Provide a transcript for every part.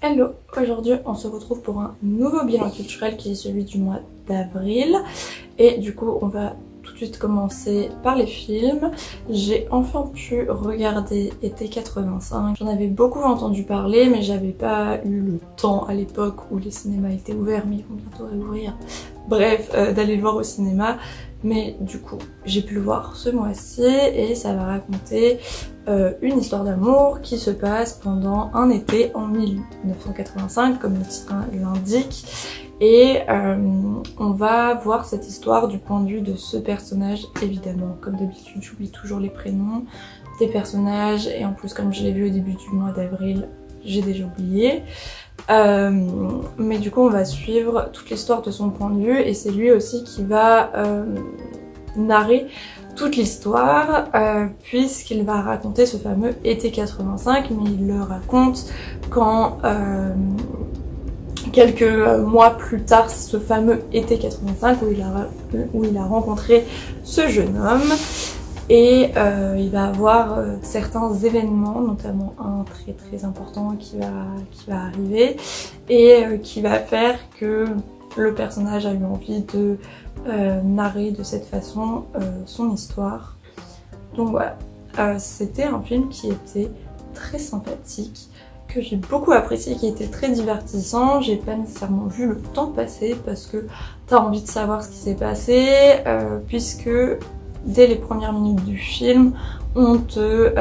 Hello, aujourd'hui on se retrouve pour un nouveau bilan culturel qui est celui du mois d'avril et du coup on va tout de suite commencer par les films. J'ai enfin pu regarder Été 85, j'en avais beaucoup entendu parler mais j'avais pas eu le temps à l'époque où les cinémas étaient ouverts, mais ils vont bientôt réouvrir, bref, d'aller le voir au cinéma. Mais du coup, j'ai pu le voir ce mois-ci et ça va raconter une histoire d'amour qui se passe pendant un été en 1985, comme le titre l'indique. Et on va voir cette histoire du point de vue de ce personnage, évidemment. Comme d'habitude, j'oublie toujours les prénoms des personnages et en plus, comme je l'ai vu au début du mois d'avril, j'ai déjà oublié. Mais du coup on va suivre toute l'histoire de son point de vue et c'est lui aussi qui va narrer toute l'histoire puisqu'il va raconter ce fameux été 85, mais il le raconte quand quelques mois plus tard, ce fameux été 85 où il a rencontré ce jeune homme. Et il va avoir certains événements, notamment un très important qui va arriver et qui va faire que le personnage a eu envie de narrer de cette façon son histoire. Donc voilà, c'était un film qui était très sympathique, que j'ai beaucoup apprécié, qui était très divertissant. J'ai pas nécessairement vu le temps passer parce que t'as envie de savoir ce qui s'est passé, puisque dès les premières minutes du film, on te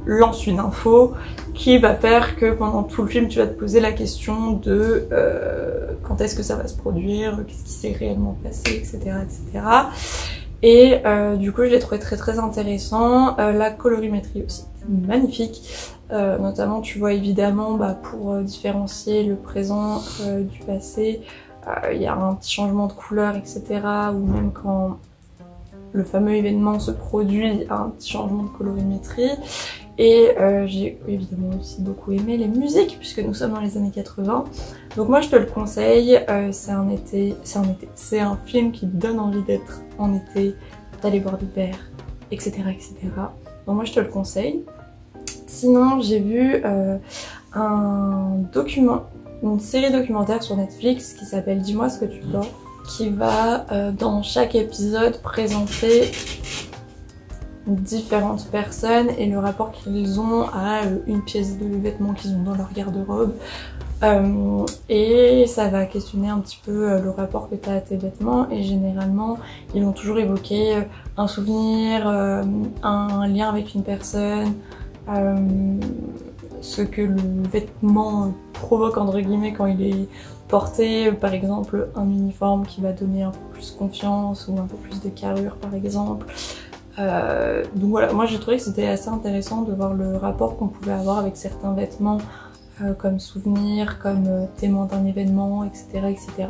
lance une info qui va faire que pendant tout le film, tu vas te poser la question de quand est-ce que ça va se produire, qu'est-ce qui s'est réellement passé, etc. etc. Et du coup, je l'ai trouvé très intéressant. La colorimétrie aussi, magnifique. Notamment, tu vois évidemment, pour différencier le présent du passé, il y a un petit changement de couleur, etc. Ou même quand le fameux événement se produit, un petit changement de colorimétrie. Et j'ai évidemment aussi beaucoup aimé les musiques puisque nous sommes dans les années 80. Donc moi je te le conseille, c'est un film qui donne envie d'être en été, d'aller boire des verres, etc. etc. Donc moi je te le conseille. Sinon j'ai vu une série documentaire sur Netflix qui s'appelle Dis-moi ce que tu dors, qui va dans chaque épisode présenter différentes personnes et le rapport qu'ils ont à une pièce de vêtements qu'ils ont dans leur garde-robe. Et ça va questionner un petit peu le rapport que tu as à tes vêtements et généralement ils vont toujours évoquer un souvenir, un lien avec une personne, ce que le vêtement provoque entre guillemets quand il est porter par exemple un uniforme qui va donner un peu plus confiance ou un peu plus de carrure par exemple. Donc voilà, moi j'ai trouvé que c'était assez intéressant de voir le rapport qu'on pouvait avoir avec certains vêtements comme souvenir, comme témoin d'un événement, etc. etc.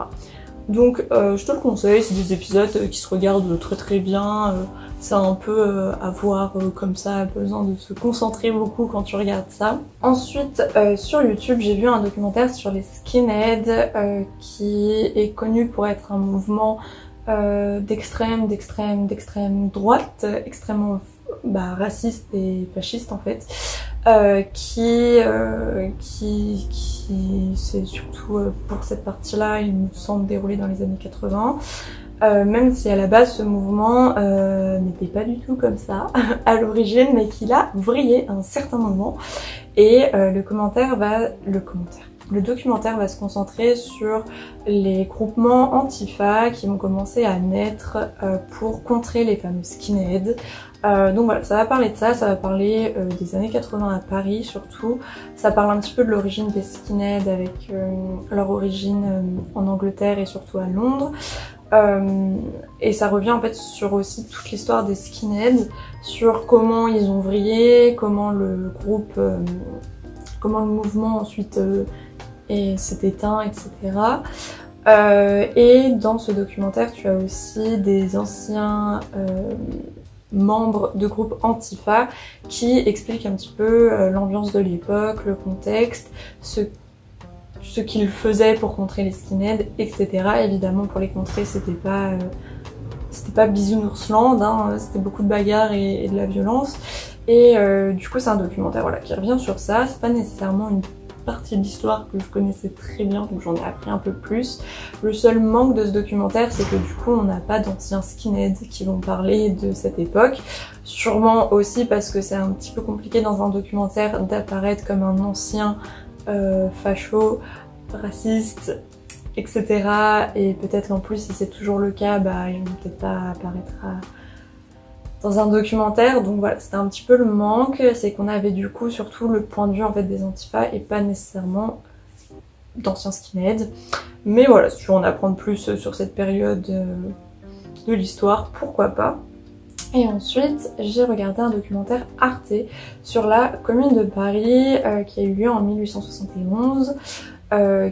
Donc je te le conseille, c'est des épisodes qui se regardent très bien, c'est un peu à voir comme ça, besoin de se concentrer beaucoup quand tu regardes ça. Ensuite sur YouTube j'ai vu un documentaire sur les skinheads qui est connu pour être un mouvement d'extrême droite, extrêmement raciste et fasciste en fait, qui c'est surtout pour cette partie-là, il me semble déroulé dans les années 80. Même si à la base ce mouvement n'était pas du tout comme ça à l'origine, mais qu'il a vrillé à un certain moment. Et le documentaire va se concentrer sur les groupements Antifa qui vont commencer à naître pour contrer les fameux skinheads. Donc voilà, ça va parler de ça, ça va parler des années 80 à Paris surtout. Ça parle un petit peu de l'origine des skinheads avec leur origine en Angleterre et surtout à Londres. Et ça revient en fait sur aussi toute l'histoire des skinheads, sur comment ils ont vrillé, comment le mouvement ensuite s'est éteint, etc. Et dans ce documentaire, tu as aussi des anciens membres de groupes Antifa qui expliquent un petit peu l'ambiance de l'époque, le contexte, ce qu'ils faisaient pour contrer les skinheads, etc. Évidemment, pour les contrer, c'était pas Bisounoursland, hein, c'était beaucoup de bagarres et de la violence. Et du coup, c'est un documentaire voilà, qui revient sur ça. C'est pas nécessairement une partie de l'histoire que je connaissais très bien, donc j'en ai appris un peu plus. Le seul manque de ce documentaire, c'est que du coup on n'a pas d'anciens skinheads qui vont parler de cette époque. Sûrement aussi parce que c'est un petit peu compliqué dans un documentaire d'apparaître comme un ancien facho, raciste, etc. Et peut-être qu'en plus si c'est toujours le cas, bah ils vont peut-être pas apparaître dans un documentaire. Donc voilà, c'était un petit peu le manque, c'est qu'on avait du coup surtout le point de vue en fait des Antifa et pas nécessairement d'anciens skinheads. Mais voilà, si tu veux en apprendre plus sur cette période de l'histoire, pourquoi pas. Et ensuite, j'ai regardé un documentaire Arte sur la Commune de Paris qui a eu lieu en 1871,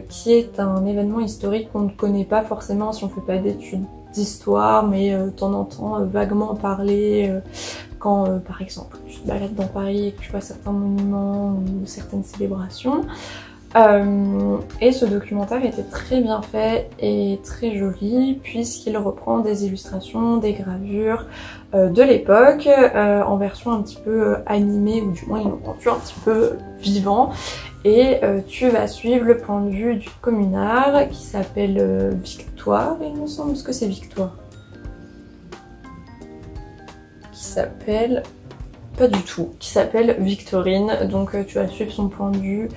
qui est un événement historique qu'on ne connaît pas forcément si on ne fait pas d'études d'histoire, mais de temps en temps vaguement parler quand par exemple tu te balades dans Paris et que tu vois certains monuments ou certaines célébrations. Et ce documentaire était très bien fait et très joli puisqu'il reprend des illustrations, des gravures de l'époque en version un petit peu animée, ou du moins ils l'ont rendu un petit peu vivant. Et tu vas suivre le point de vue du communard qui s'appelle Victoire, il me semble que c'est Victoire. Qui s'appelle... pas du tout, qui s'appelle Victorine. Donc tu vas suivre son point de vue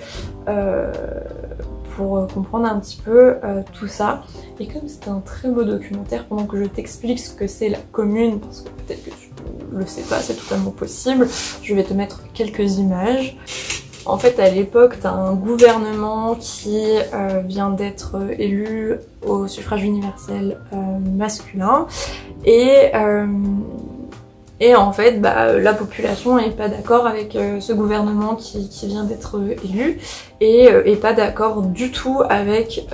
pour comprendre un petit peu tout ça. Et comme c'est un très beau documentaire, pendant que je t'explique ce que c'est la commune, parce que peut-être que tu le sais pas, c'est totalement possible, je vais te mettre quelques images. En fait, à l'époque, t'as un gouvernement qui vient d'être élu au suffrage universel masculin et en fait, bah, la population n'est pas d'accord avec ce gouvernement qui vient d'être élu et pas d'accord du tout avec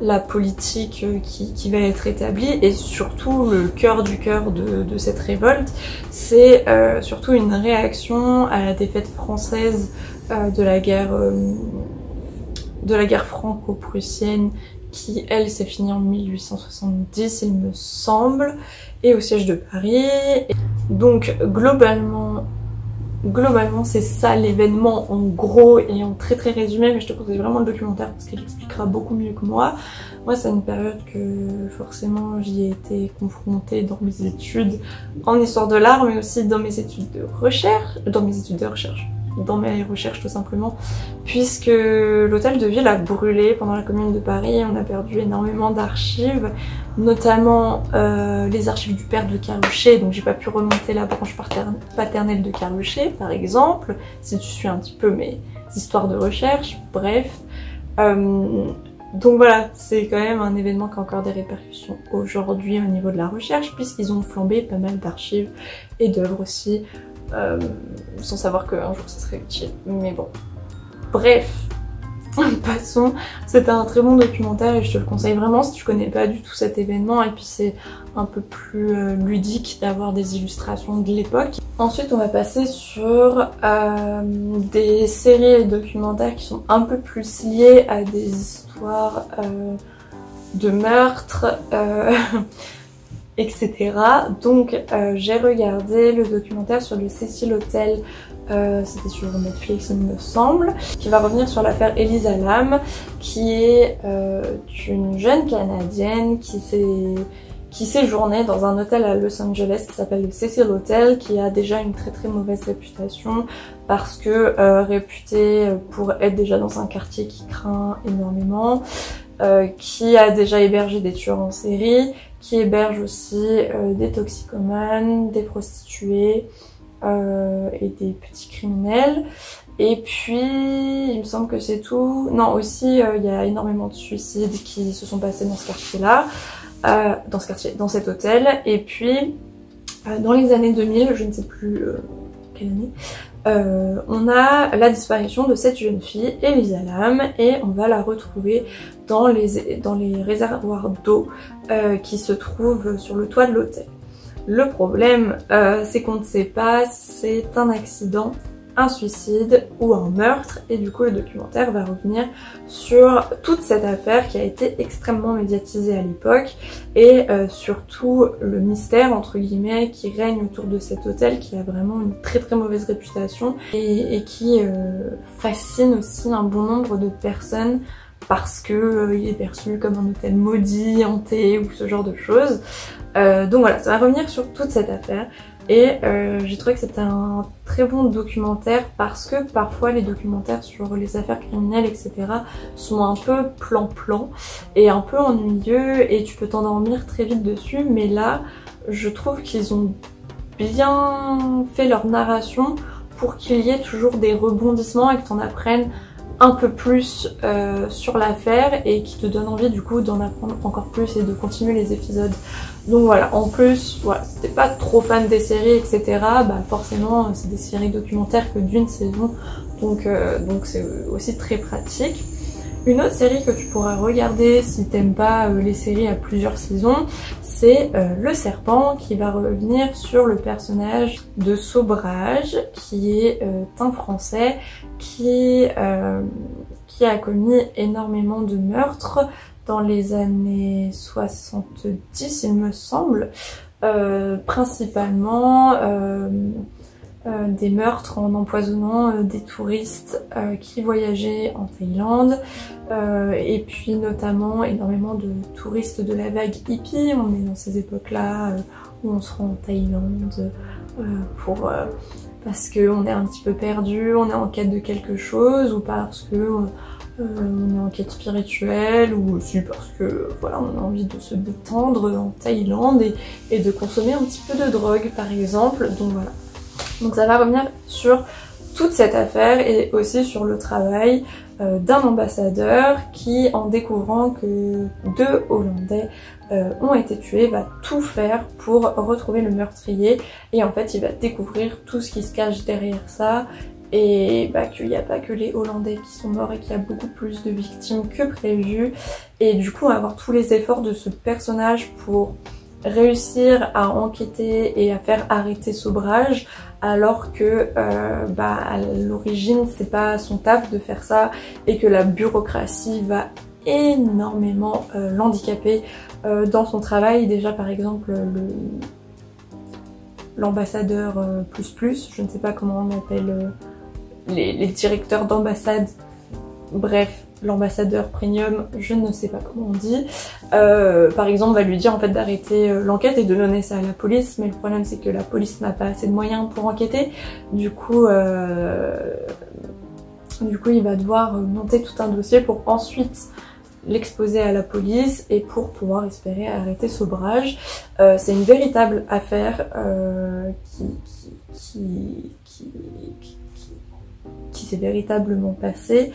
la politique qui va être établie. Et surtout, le cœur du cœur de cette révolte, c'est surtout une réaction à la défaite française de la guerre franco-prussienne qui, elle, s'est finie en 1870, il me semble, et au siège de Paris. Donc, globalement, c'est ça l'événement en gros et en très résumé, mais je te conseille vraiment le documentaire parce qu'il expliquera beaucoup mieux que moi. Moi, c'est une période que forcément j'y ai été confrontée dans mes études en histoire de l'art, mais aussi dans mes études de recherche, dans mes recherches tout simplement, puisque l'hôtel de ville a brûlé pendant la Commune de Paris. On a perdu énormément d'archives, notamment les archives du père de Carluchet, donc j'ai pas pu remonter la branche paternelle de Carluchet par exemple, si tu suis un petit peu mes histoires de recherche, bref. Donc voilà, c'est quand même un événement qui a encore des répercussions aujourd'hui au niveau de la recherche, puisqu'ils ont flambé pas mal d'archives et d'œuvres aussi, sans savoir qu'un jour ça serait utile, mais bon. Bref, passons, c'était un très bon documentaire et je te le conseille vraiment si tu connais pas du tout cet événement, et puis c'est un peu plus ludique d'avoir des illustrations de l'époque. Ensuite on va passer sur des séries et documentaires qui sont un peu plus liés à des histoires de meurtres, etc. Donc j'ai regardé le documentaire sur le Cecil Hotel, c'était sur Netflix il me semble, qui va revenir sur l'affaire Elisa Lam, qui est une jeune Canadienne qui séjournait dans un hôtel à Los Angeles qui s'appelle le Cecil Hotel, qui a déjà une très mauvaise réputation parce que réputé pour être déjà dans un quartier qui craint énormément, qui a déjà hébergé des tueurs en série, qui héberge aussi des toxicomanes, des prostituées et des petits criminels. Et puis, il me semble que c'est tout. Non, aussi, il y a énormément de suicides qui se sont passés dans ce quartier-là, dans cet hôtel. Et puis, dans les années 2000, je ne sais plus quelle année, on a la disparition de cette jeune fille, Elisa Lam, et on va la retrouver dans les réservoirs d'eau qui se trouvent sur le toit de l'hôtel. Le problème, c'est qu'on ne sait pas si c'est un accident, un suicide ou un meurtre, et du coup le documentaire va revenir sur toute cette affaire qui a été extrêmement médiatisée à l'époque et surtout le mystère entre guillemets qui règne autour de cet hôtel qui a vraiment une très très mauvaise réputation et qui fascine aussi un bon nombre de personnes parce que il est perçu comme un hôtel maudit, hanté ou ce genre de choses. Donc voilà, ça va revenir sur toute cette affaire. Et j'ai trouvé que c'était un très bon documentaire parce que parfois les documentaires sur les affaires criminelles etc. sont un peu plan-plan et un peu ennuyeux et tu peux t'endormir très vite dessus, mais là je trouve qu'ils ont bien fait leur narration pour qu'il y ait toujours des rebondissements et que t'en apprennes un peu plus sur l'affaire et qui te donne envie du coup d'en apprendre encore plus et de continuer les épisodes. Donc voilà, en plus, voilà, si t'es pas trop fan des séries, etc., bah forcément c'est des séries documentaires que d'une saison, donc c'est aussi très pratique. Une autre série que tu pourras regarder si t'aimes pas les séries à plusieurs saisons, c'est Le Serpent, qui va revenir sur le personnage de Sobrage, qui est un Français qui a commis énormément de meurtres dans les années 70 il me semble, principalement des meurtres en empoisonnant des touristes qui voyageaient en Thaïlande et puis notamment énormément de touristes de la vague hippie. On est dans ces époques-là où on se rend en Thaïlande parce qu'on est un petit peu perdu, on est en quête de quelque chose ou parce que on est en quête spirituelle ou aussi parce que voilà, on a envie de se détendre en Thaïlande et de consommer un petit peu de drogue par exemple. Donc voilà. Donc ça va revenir sur toute cette affaire et aussi sur le travail d'un ambassadeur qui, en découvrant que 2 Hollandais ont été tués, va tout faire pour retrouver le meurtrier et en fait il va découvrir tout ce qui se cache derrière ça et bah, qu'il n'y a pas que les Hollandais qui sont morts et qu'il y a beaucoup plus de victimes que prévu et du coup on va voir tous les efforts de ce personnage pour réussir à enquêter et à faire arrêter Sobrage alors que bah, à l'origine c'est pas son taf de faire ça et que la bureaucratie va énormément l'handicaper dans son travail. Déjà par exemple l'ambassadeur plus, je ne sais pas comment on appelle les directeurs d'ambassade, bref, l'ambassadeur premium, je ne sais pas comment on dit, par exemple va lui dire en fait d'arrêter l'enquête et de donner ça à la police, mais le problème c'est que la police n'a pas assez de moyens pour enquêter, du coup il va devoir monter tout un dossier pour ensuite l'exposer à la police et pour pouvoir espérer arrêter Sobrage. C'est une véritable affaire qui s'est véritablement passée.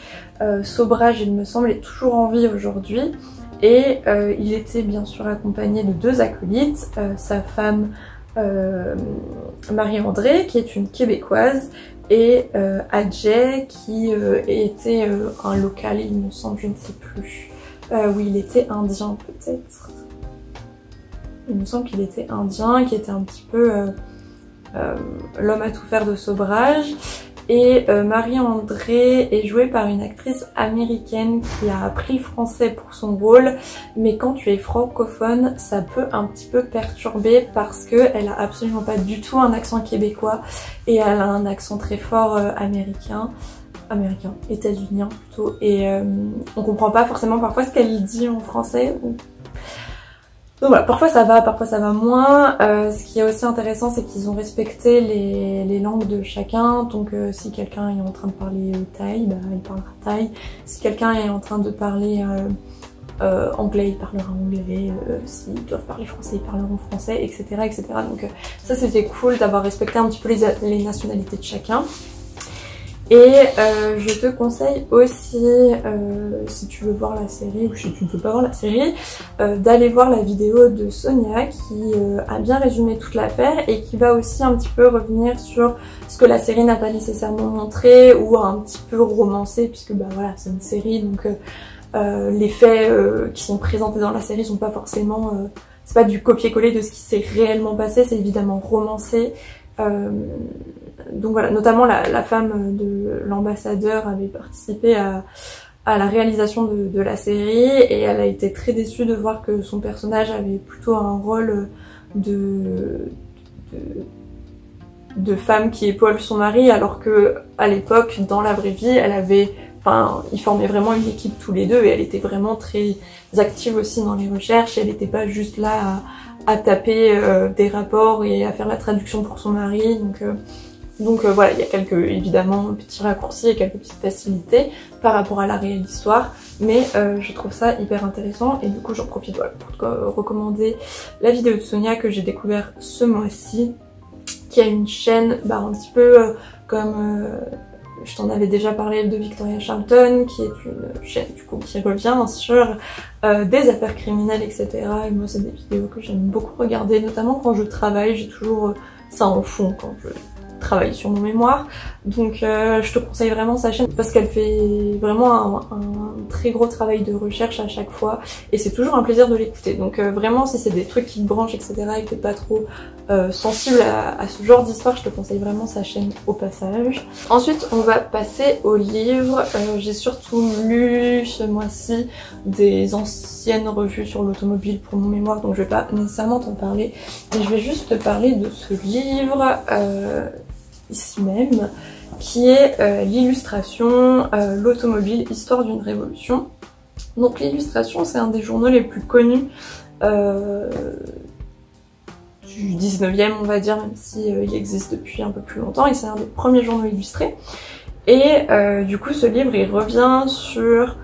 Sobrage, il me semble, est toujours en vie aujourd'hui et il était bien sûr accompagné de 2 acolytes, sa femme Marie-André qui est une Québécoise et Adjay qui était un local, il me semble, je ne sais plus. Oui, il était indien peut-être. Il me semble qu'il était indien, qui était un petit peu l'homme à tout faire de Sobrage. Et Marie-André est jouée par une actrice américaine qui a appris le français pour son rôle, mais quand tu es francophone, ça peut un petit peu perturber parce qu'elle a absolument pas du tout un accent québécois et elle a un accent très fort américain, états-unien plutôt, et on comprend pas forcément parfois ce qu'elle dit en français. Donc voilà, parfois ça va moins. Ce qui est aussi intéressant, c'est qu'ils ont respecté les langues de chacun. Donc si quelqu'un est en train de parler thaï, bah, il parlera thaï. Si quelqu'un est en train de parler anglais, il parlera anglais. S'ils doivent parler français, ils parleront français, etc. etc. Donc ça c'était cool d'avoir respecté un petit peu les nationalités de chacun. Et je te conseille aussi, si tu veux voir la série ou si tu ne veux pas voir la série, d'aller voir la vidéo de Sonia qui a bien résumé toute l'affaire et qui va aussi un petit peu revenir sur ce que la série n'a pas nécessairement montré ou a un petit peu romancé, puisque bah voilà, c'est une série, donc les faits qui sont présentés dans la série sont pas forcément, c'est pas du copier-coller de ce qui s'est réellement passé, c'est évidemment romancé. donc voilà, notamment la femme de l'ambassadeur avait participé à la réalisation de la série et elle a été très déçue de voir que son personnage avait plutôt un rôle de femme qui épaule son mari, alors que à l'époque, dans la vraie vie, ils formaient vraiment une équipe tous les deux et elle était vraiment très active aussi dans les recherches. Elle n'était pas juste là à taper des rapports et à faire la traduction pour son mari. Donc voilà, il y a évidemment petits raccourcis et quelques petites facilités par rapport à la réelle histoire, mais je trouve ça hyper intéressant et du coup j'en profite pour te recommander la vidéo de Sonia que j'ai découvert ce mois-ci, qui a une chaîne un petit peu comme je t'en avais déjà parlé de Victoria Charlton, qui est une chaîne du coup qui revient sur des affaires criminelles, etc. Et moi c'est des vidéos que j'aime beaucoup regarder, notamment quand je travaille, j'ai toujours ça en fond quand je travaille sur mon mémoire. Donc je te conseille vraiment sa chaîne parce qu'elle fait vraiment un très gros travail de recherche à chaque fois et c'est toujours un plaisir de l'écouter. Donc vraiment si c'est des trucs qui te branchent, etc. et que t'es pas trop sensible à ce genre d'histoire, je te conseille vraiment sa chaîne au passage. Ensuite on va passer aux livres. J'ai surtout lu ce mois-ci des anciennes revues sur l'automobile pour mon mémoire, donc je vais pas nécessairement t'en parler, mais je vais juste te parler de ce livre ici même, qui est l'illustration l'automobile, histoire d'une révolution. Donc l'illustration c'est un des journaux les plus connus du 19e on va dire, même si il existe depuis un peu plus longtemps et c'est un des premiers journaux illustrés. Et du coup ce livre il revient sur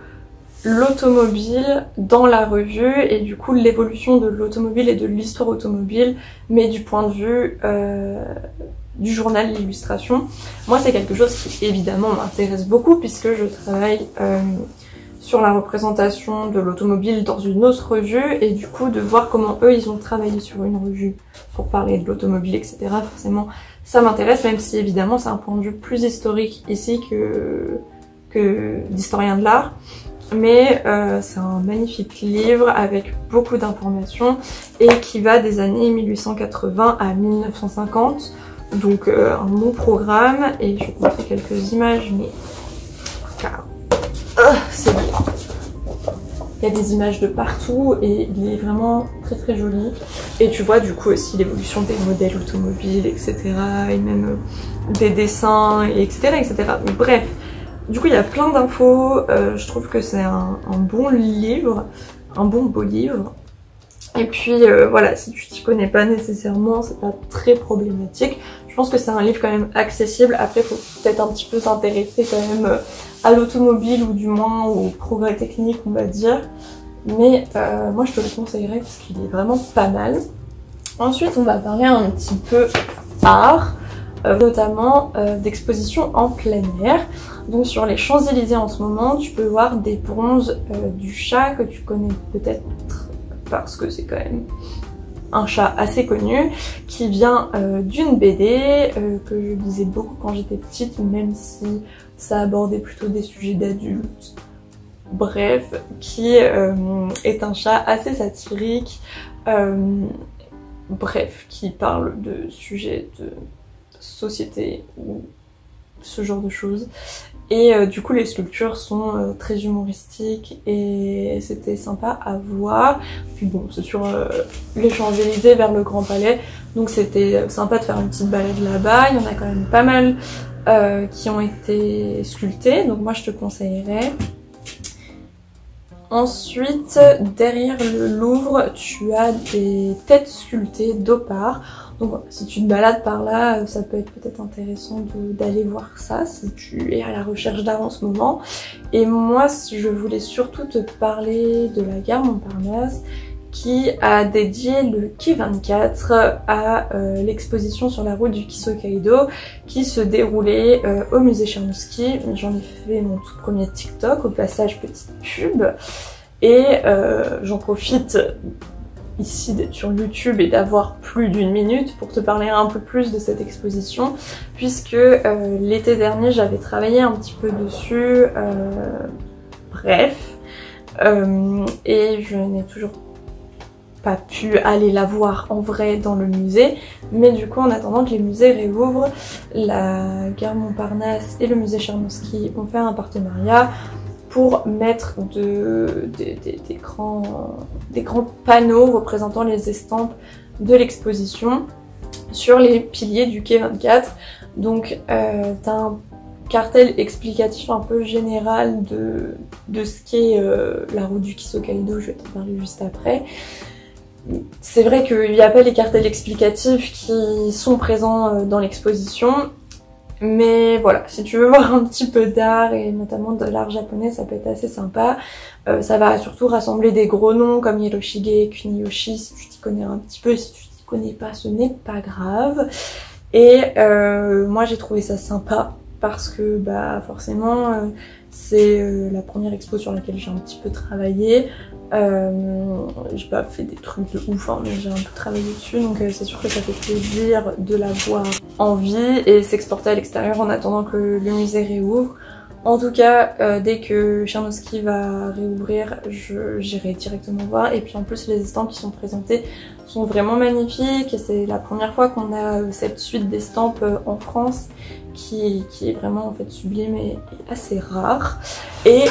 l'automobile dans la revue et du coup l'évolution de l'automobile et de l'histoire automobile, mais du point de vue du journal l'illustration. Moi c'est quelque chose qui évidemment m'intéresse beaucoup puisque je travaille sur la représentation de l'automobile dans une autre revue et du coup de voir comment eux ils ont travaillé sur une revue pour parler de l'automobile, etc. Forcément ça m'intéresse, même si évidemment c'est un point de vue plus historique ici que d'historien de l'art. Mais c'est un magnifique livre avec beaucoup d'informations et qui va des années 1880 à 1950. Donc un bon programme et je vais te montrer quelques images, mais c'est beau. Il y a des images de partout et il est vraiment très très joli. Et tu vois du coup aussi l'évolution des modèles automobiles, etc. et même des dessins, etc. etc. Donc, bref, du coup il y a plein d'infos, je trouve que c'est un bon livre, un bon beau livre. Et puis voilà, si tu t'y connais pas nécessairement, c'est pas très problématique. Je pense que c'est un livre quand même accessible. Après, il faut peut-être un petit peu s'intéresser quand même à l'automobile ou du moins au progrès technique, on va dire. Mais moi, je te le conseillerais parce qu'il est vraiment pas mal. Ensuite, on va parler un petit peu art, notamment d'exposition en plein air. Donc sur les Champs-Élysées en ce moment, tu peux voir des bronzes du chat que tu connais peut-être parce que c'est quand même un chat assez connu qui vient d'une BD que je lisais beaucoup quand j'étais petite, même si ça abordait plutôt des sujets d'adultes. Bref, qui est un chat assez satirique, bref, qui parle de sujets de société ou ce genre de choses. Et du coup les sculptures sont très humoristiques et c'était sympa à voir. Puis bon, c'est sur les Champs-Élysées vers le Grand Palais, donc c'était sympa de faire une petite balade là-bas. Il y en a quand même pas mal qui ont été sculptés, donc moi je te conseillerais. Ensuite, derrière le Louvre, tu as des têtes sculptées d'Opar. Donc voilà, si tu te balades par là, ça peut être peut-être intéressant d'aller voir ça si tu es à la recherche d'art en ce moment. Et moi, je voulais surtout te parler de la gare Montparnasse qui a dédié le quai 24 à l'exposition sur la route du Kisokaido qui se déroulait au musée Chernowski. J'en ai fait mon tout premier TikTok, au passage petite pub. Et j'en profite ici d'être sur YouTube et d'avoir plus d'une minute pour te parler un peu plus de cette exposition, puisque l'été dernier j'avais travaillé un petit peu dessus, bref, et je n'ai toujours pas pu aller la voir en vrai dans le musée, mais du coup en attendant que les musées réouvrent, la gare Montparnasse et le musée Tchernovsky ont fait un partenariat pour mettre des grands panneaux représentant les estampes de l'exposition sur les piliers du quai 24. Donc t'as un cartel explicatif un peu général de ce qu'est la route du Kisokaido, je vais t'en parler juste après. C'est vrai qu'il n'y a pas les cartels explicatifs qui sont présents dans l'exposition, mais voilà, si tu veux voir un petit peu d'art et notamment de l'art japonais, ça peut être assez sympa. Ça va surtout rassembler des gros noms comme Hiroshige, Kuniyoshi, si tu t'y connais un petit peu, si tu t'y connais pas, ce n'est pas grave. Et moi j'ai trouvé ça sympa parce que bah forcément c'est la première expo sur laquelle j'ai un petit peu travaillé. J'ai pas fait des trucs de ouf, hein, mais j'ai un peu travaillé dessus, donc c'est sûr que ça fait plaisir de la voir en vie et s'exporter à l'extérieur en attendant que le musée réouvre. En tout cas, dès que Tchernovsky va réouvrir, j'irai directement voir. Et puis en plus, les estampes qui sont présentées sont vraiment magnifiques. Et c'est la première fois qu'on a cette suite d'estampes en France qui est vraiment en fait sublime et assez rare. Et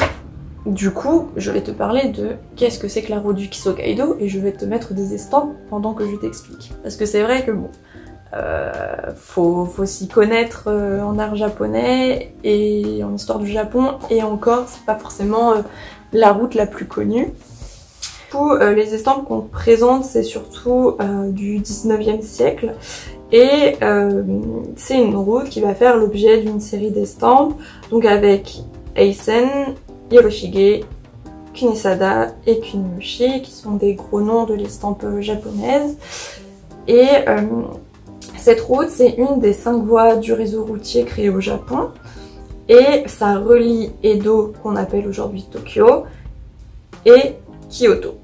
du coup, je vais te parler de qu'est-ce que c'est que la route du Kisokaido et je vais te mettre des estampes pendant que je t'explique. Parce que c'est vrai que bon, faut s'y connaître en art japonais et en histoire du Japon, et encore c'est pas forcément la route la plus connue. Du coup, les estampes qu'on présente c'est surtout du 19e siècle et c'est une route qui va faire l'objet d'une série d'estampes, donc avec Eisen, Hiroshige, Kunisada et Kuniyoshi qui sont des gros noms de l'estampe japonaise. Et cette route, c'est une des 5 voies du réseau routier créé au Japon et ça relie Edo, qu'on appelle aujourd'hui Tokyo, et Kyoto.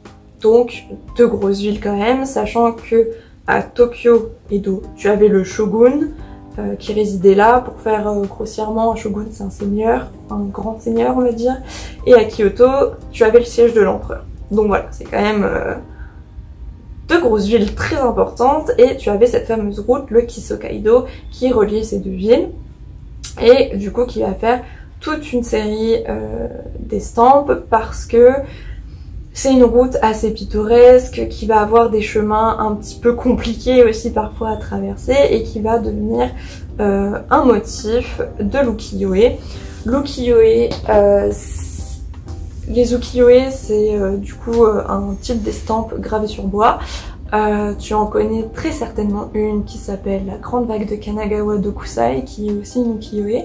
Donc 2 grosses villes quand même, sachant que à Tokyo, Edo, tu avais le shogun qui résidait là. Pour faire grossièrement, un shogun c'est un seigneur, un grand seigneur on va dire, et à Kyoto, tu avais le siège de l'empereur. Donc voilà, c'est quand même 2 grosses villes très importantes et tu avais cette fameuse route, le Kisokaido, qui reliait ces 2 villes et du coup qui va faire toute une série d'estampes parce que c'est une route assez pittoresque qui va avoir des chemins un petit peu compliqués aussi parfois à traverser et qui va devenir un motif de l'ukiyo-e. L'ukiyo-e, les ukiyo-e c'est du coup un type d'estampe gravée sur bois. Tu en connais très certainement une qui s'appelle la Grande Vague de Kanagawa Dokusai, qui est aussi une ukiyo-e.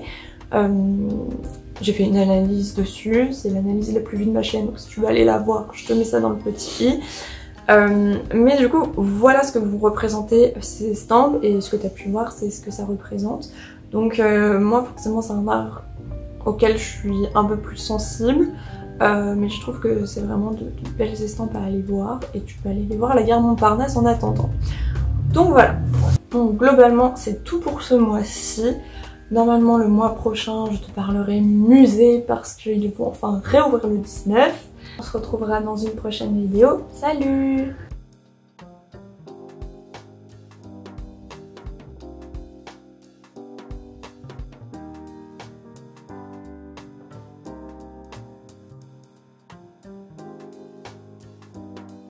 J'ai fait une analyse dessus, c'est l'analyse la plus vue de ma chaîne, donc si tu veux aller la voir, je te mets ça dans le petit i. Mais du coup, voilà ce que vous représentez ces estampes, et ce que tu as pu voir, c'est ce que ça représente. Donc moi, forcément, c'est un art auquel je suis un peu plus sensible, mais je trouve que c'est vraiment de belles estampes à aller voir, et tu peux aller les voir à la gare Montparnasse en attendant. Donc voilà, donc globalement, c'est tout pour ce mois-ci. Normalement le mois prochain je te parlerai musée parce qu'ils vont enfin réouvrir le 19. On se retrouvera dans une prochaine vidéo. Salut!